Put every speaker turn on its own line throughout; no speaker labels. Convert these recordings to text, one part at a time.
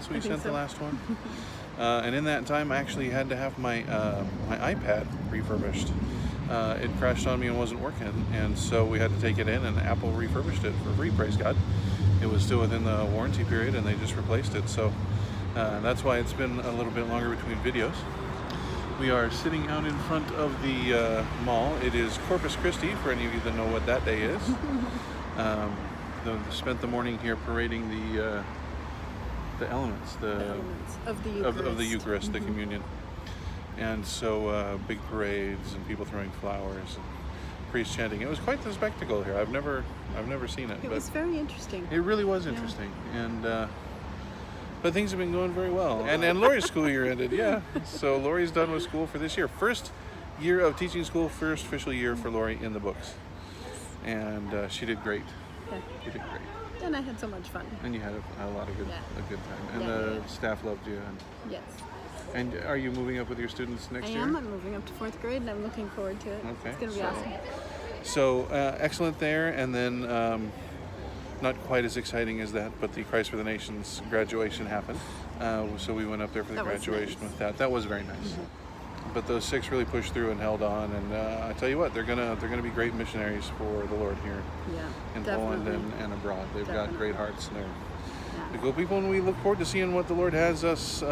since we sent
so.
the last one. And in that time, I actually had to have my my iPad refurbished. It crashed on me and wasn't working, and so we had to take it in, and Apple refurbished it for free, praise God. It was still within the warranty period, and they just replaced it. So that's why it's been a little bit longer between videos. We are sitting out in front of the mall. It is Corpus Christi, for any of you that know what that day is. Spent the morning here parading the elements,
The elements of the Eucharist.
of the Eucharist, the communion. And so big parades and people throwing flowers and priests chanting. It was quite the spectacle here. I've never seen it.
It was very interesting.
It really was interesting. And but things have been going very well. And Lori's school year ended, yeah. So Lori's done with school for this year. First year of teaching school, first official year for Lori in the books. And she did great.
Yeah.
She did great.
And I had so much fun.
And you had a lot of a good time. And
Yeah,
the staff loved you.
Yes.
And are you moving up with your students next year?
I am. I'm moving up to 4th grade, and I'm looking forward to it.
Okay.
It's going to be awesome.
So excellent there. And then not quite as exciting as that, but the Christ for the Nations graduation happened. So we went up there for the graduation with that. That was very nice. But those 6 really pushed through and held on, and I tell you what, they're gonna be great missionaries for the Lord here in Poland and abroad. They've got great hearts, and they're cool people, and we look forward to seeing what the Lord has us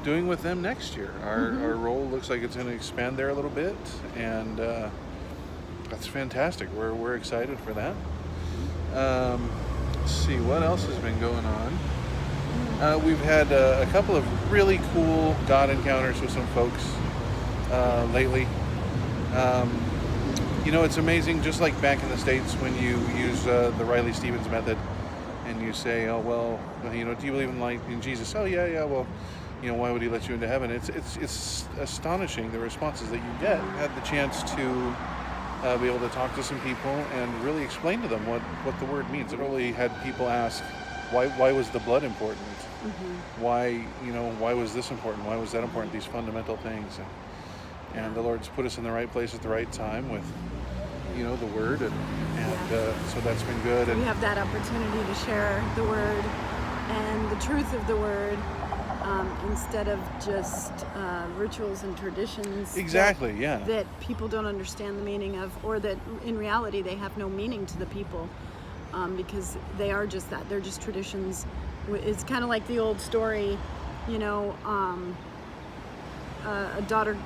doing with them next year. Our role looks like it's going to expand there a little bit, and that's fantastic. We're excited for that. Let's see what else has been going on. We've had a couple of really cool God encounters with some folks lately. You know, it's amazing, just like back in the States when you use the Riley Stevens method and you say, oh, well, you know, do you believe in Jesus? Oh, yeah, well, you know, why would he let you into heaven? It's astonishing the responses that you get. I had the chance to be able to talk to some people and really explain to them what the word means. It really had people ask, why was the blood important? Why was this important? Why was that important? These fundamental things. And the Lord's put us in the right place at the right time with, you know, the word. And so that's been good. And
we have that opportunity to share the word and the truth of the word instead of just rituals and traditions.
Exactly,
that people don't understand the meaning of, or that in reality they have no meaning to the people. Because they are just that. They're just traditions. It's kind of like the old story, you know, a daughter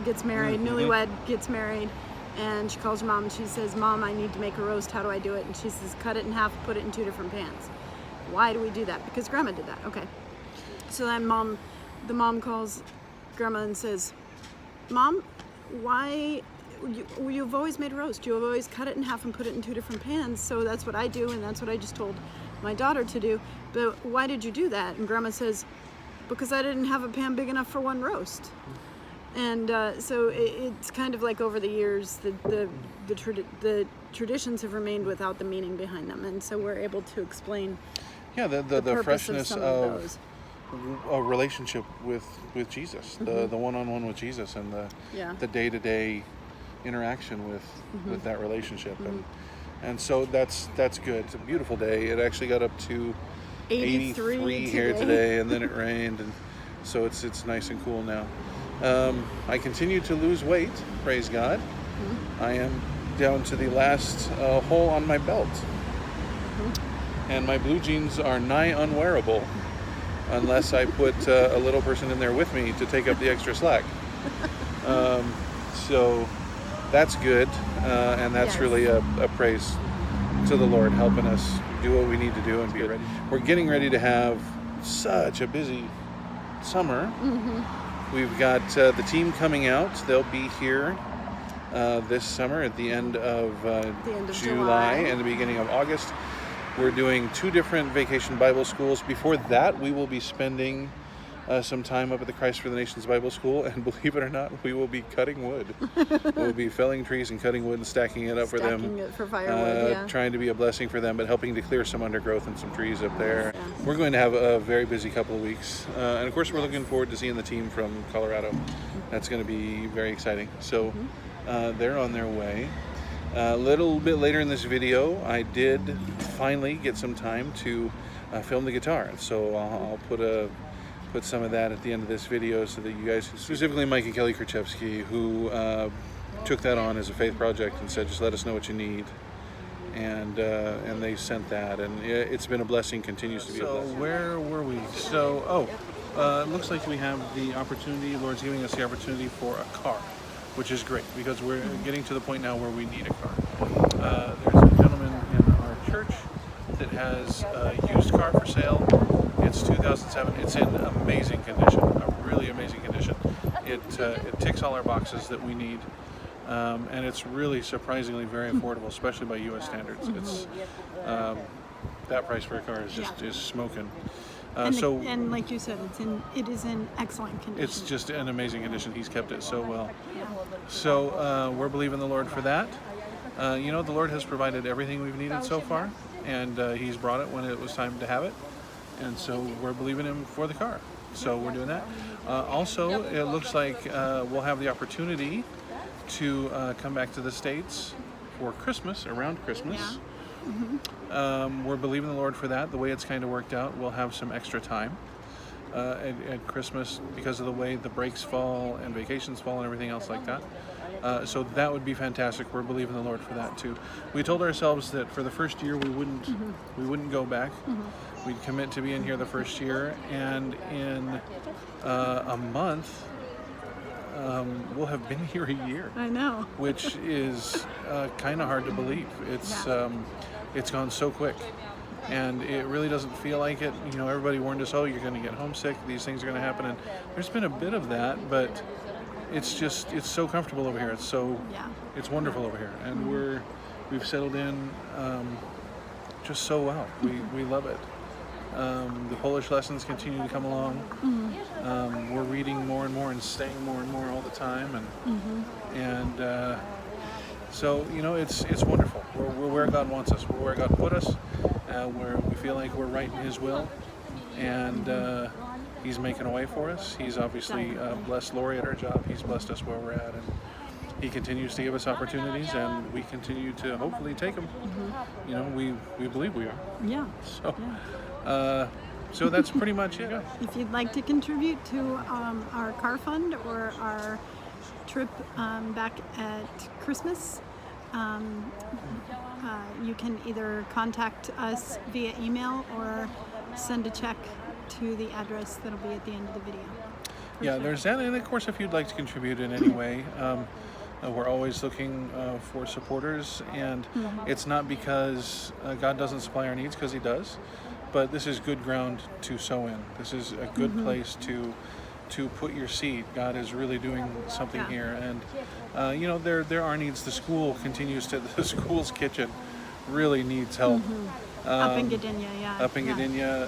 gets married, newlywed gets married, and she calls her mom and she says, Mom, I need to make a roast. How do I do it? And she says, cut it in half, put it in 2 different pans. Why do we do that? Because Grandma did that. Okay. So then the mom calls Grandma and says, Mom, why... You've always made a roast. You've always cut it in half and put it in 2 different pans. So that's what I do, and that's what I just told my daughter to do. But why did you do that? And Grandma says, because I didn't have a pan big enough for 1 roast. And so it's kind of like over the years, the traditions have remained without the meaning behind them, and so we're able to explain.
Yeah, the freshness of a relationship with Jesus, the one-on-one with Jesus, and the day-to-day interaction with that relationship, and so that's good. It's a beautiful day. It actually got up to 83 here today, and then it rained, and so it's nice and cool now. I continue to lose weight, praise God. I am down to the last hole on my belt, and my blue jeans are nigh unwearable unless I put a little person in there with me to take up the extra slack. So that's good, and that's really a praise to the Lord, helping us do what we need to do and be ready. We're getting ready to have such a busy summer. We've got the team coming out. They'll be here this summer at the end of July and the beginning of August. We're doing 2 different vacation Bible schools. Before that, we will be spending some time up at the Christ for the Nations Bible School, and believe it or not, we will be cutting wood. We'll be felling trees and cutting wood and stacking it up for them.
Stacking it for firewood,
trying to be a blessing for them, but helping to clear some undergrowth and some trees up there. We're going to have a very busy couple of weeks. And of course, we're looking forward to seeing the team from Colorado. That's going to be very exciting. So they're on their way. A little bit later in this video, I did finally get some time to film the guitar. So I'll put some of that at the end of this video so that you guys, specifically Mike and Kelly Krzyzewski, who took that on as a faith project and said, just let us know what you need. And they sent that, and it's been a blessing, continues to be a blessing. So where were we? So, it looks like we have the opportunity, Lord's giving us the opportunity for a car, which is great, because we're getting to the point now where we need a car. There's a gentleman in our church that has a used car for sale. It's 2007. It's in amazing condition, a really amazing condition. It ticks all our boxes that we need. And it's really surprisingly very affordable, especially by U.S. standards. It's that price for a car is just is smoking.
And like you said, it is in excellent condition.
It's just an amazing condition. He's kept it so well. So we're believing the Lord for that. The Lord has provided everything we've needed so far, and He's brought it when it was time to have it. And so we're believing Him for the car. So we're doing that. Also, it looks like we'll have the opportunity to come back to the States for Christmas, around Christmas.
Yeah.
We're believing the Lord for that. The way it's kind of worked out, we'll have some extra time at Christmas because of the way the breaks fall and vacations fall and everything else like that. So that would be fantastic. We're believing the Lord for that too. We told ourselves that for the first year we wouldn't go back. We'd commit to being here the first year, and in a month we'll have been here a year.
I know.
Which is kind of hard to believe. It's gone so quick, and it really doesn't feel like it. Everybody warned us, oh, you're going to get homesick, these things are going to happen, and there's been a bit of that, but it's so comfortable over here. It's wonderful over here, and we've settled in just so well. We love it. The Polish lessons continue to come along. We're reading more and more and staying more and more all the time, and so it's wonderful. We're where God wants us. We're where God put us. Where we feel like we're right in His will, and He's making a way for us. He's obviously blessed Lori at her job. He's blessed us where we're at, and He continues to give us opportunities, and we continue to hopefully take them. We believe we are.
Yeah.
So that's pretty much it.
If you'd like to contribute to our car fund or our trip back at Christmas, you can either contact us via email or send a check to the address that'll be at the end of the video.
Yeah, there's that, and of course if you'd like to contribute in any way, we're always looking for supporters, and it's not because God doesn't supply our needs, because He does, but this is good ground to sow in. This is a good place to put your seed. God is really doing something here, and there are needs. The school's kitchen really needs help.
Up in Gdynia,
Up in Gdynia,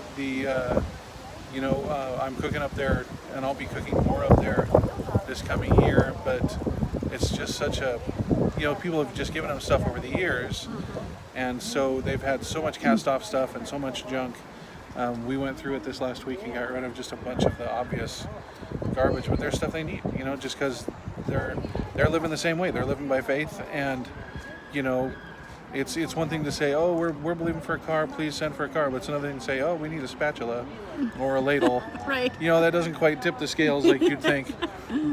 I'm cooking up there, and I'll be cooking more up there this coming year, but it's just such a, people have just given them stuff over the years, and so they've had so much cast-off stuff and so much junk. We went through it this last week and got rid of just a bunch of the obvious garbage, but there's stuff they need, just because they're living the same way. They're living by faith, and it's one thing to say, oh, we're believing for a car, please send for a car, but it's another thing to say, oh, we need a spatula or a ladle.
Right.
That doesn't quite tip the scales like you'd think,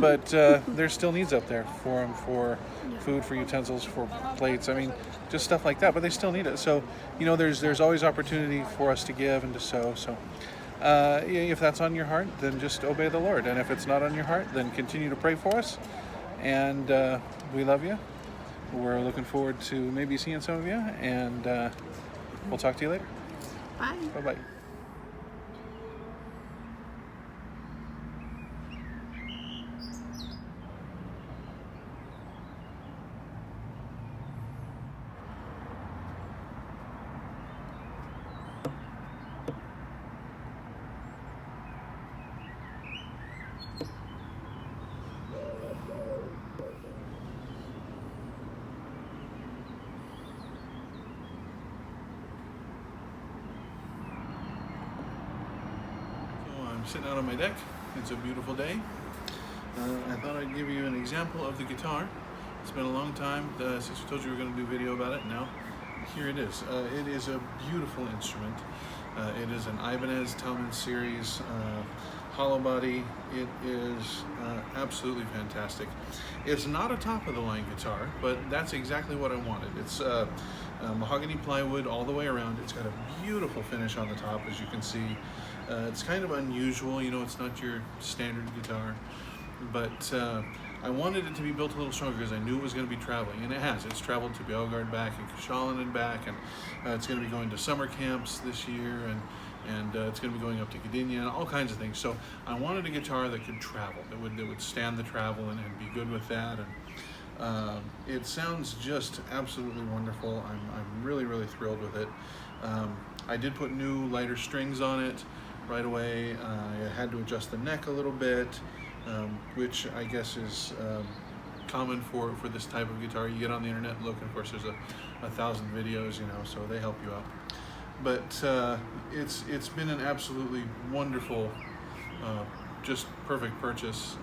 but there's still needs up there for them, for food, for utensils, for plates. Just stuff like that, but they still need it. So, there's always opportunity for us to give and to sow. So, if that's on your heart, then just obey the Lord. And if it's not on your heart, then continue to pray for us. And we love you. We're looking forward to maybe seeing some of you, and we'll talk to you later.
Bye.
Bye-bye. I'm sitting out on my deck. It's a beautiful day. I thought I'd give you an example of the guitar. It's been a long time since we told you we were going to do a video about it. Now, here it is. It is a beautiful instrument. It is an Ibanez Talman series hollow body. It is absolutely fantastic. It's not a top-of-the-line guitar, but that's exactly what I wanted. It's mahogany plywood all the way around. It's got a beautiful finish on the top, as you can see. It's kind of unusual, you know, it's not your standard guitar, but I wanted it to be built a little stronger because I knew it was going to be traveling, and it has. It's traveled to Belgrade back and Kushalan and back, and it's going to be going to summer camps this year, and it's going to be going up to Gdynia and all kinds of things. So I wanted a guitar that could travel, that would stand the travel and be good with that. And it sounds just absolutely wonderful. I'm really, really thrilled with it. I did put new lighter strings on it right away. I had to adjust the neck a little bit, which I guess is common for this type of guitar. You get on the internet and look, and of course there's 1,000 videos, you know, so they help you out. But it's been an absolutely wonderful, just perfect purchase,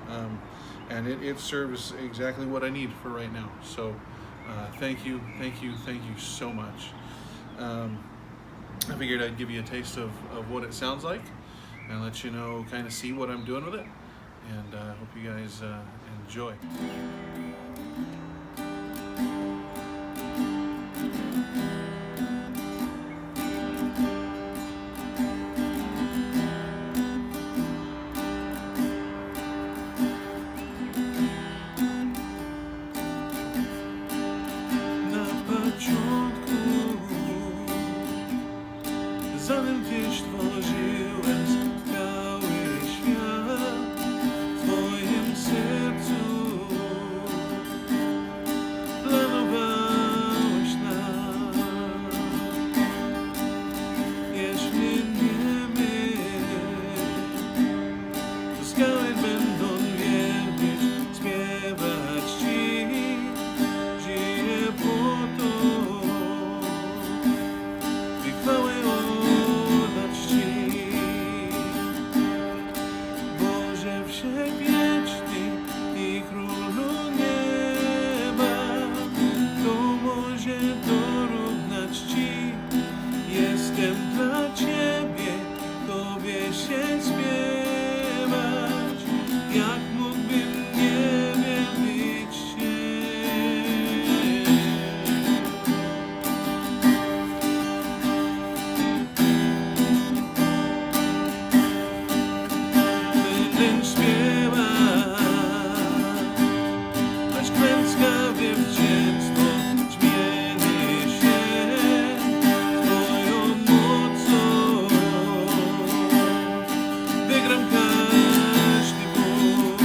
and it serves exactly what I need for right now. So thank you so much. I figured I'd give you a taste of what it sounds like and let you know, kind of see what I'm doing with it, and I hope you guys enjoy.
Zanim gdzieś tworzyłem cały świat w Twoim sercu, planowałeś nas. Jeśli nie my, to skały będą wielbić, śpiewać Ci. Żyję po to, by chwałę oddać Ci. Boże Wszechwieczny i Królu nieba, kto może dorównać Ci? Jestem dla Ciebie, Tobie się śpiewać. Jak mógłbym nie wielbić Cię? Będę śpiewać, aż klęska wdzięctwo zmieni się Twoją mocą. Wygram każdy bój.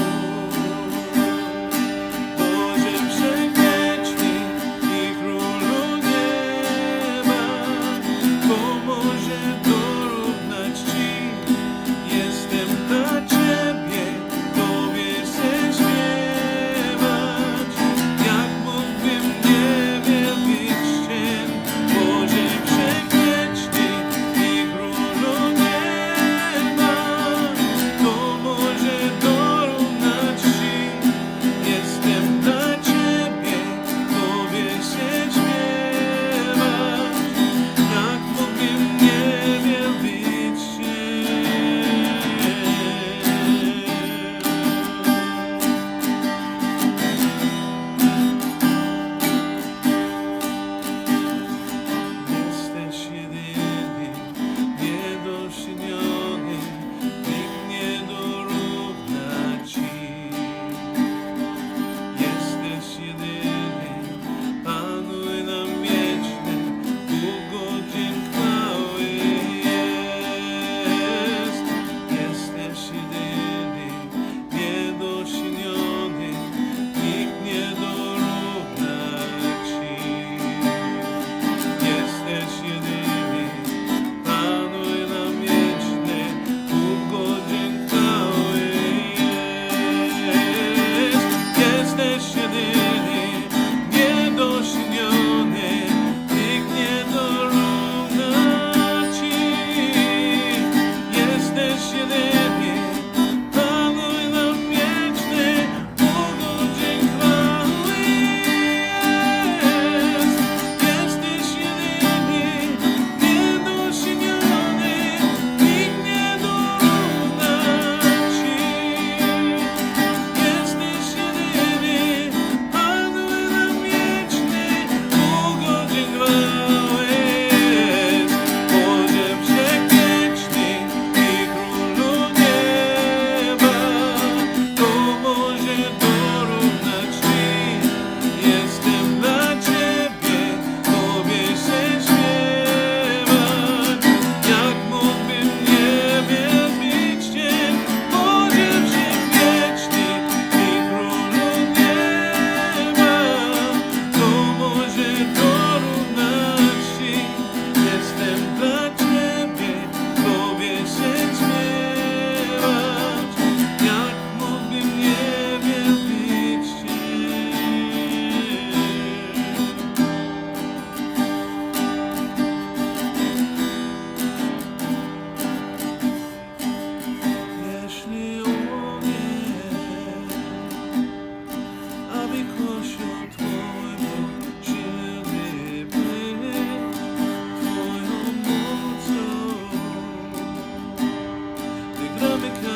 Boże Wszechwieczny i Królu nieba, kto może dorównać Ci? Jestem dla Ciebie, Tobie gramy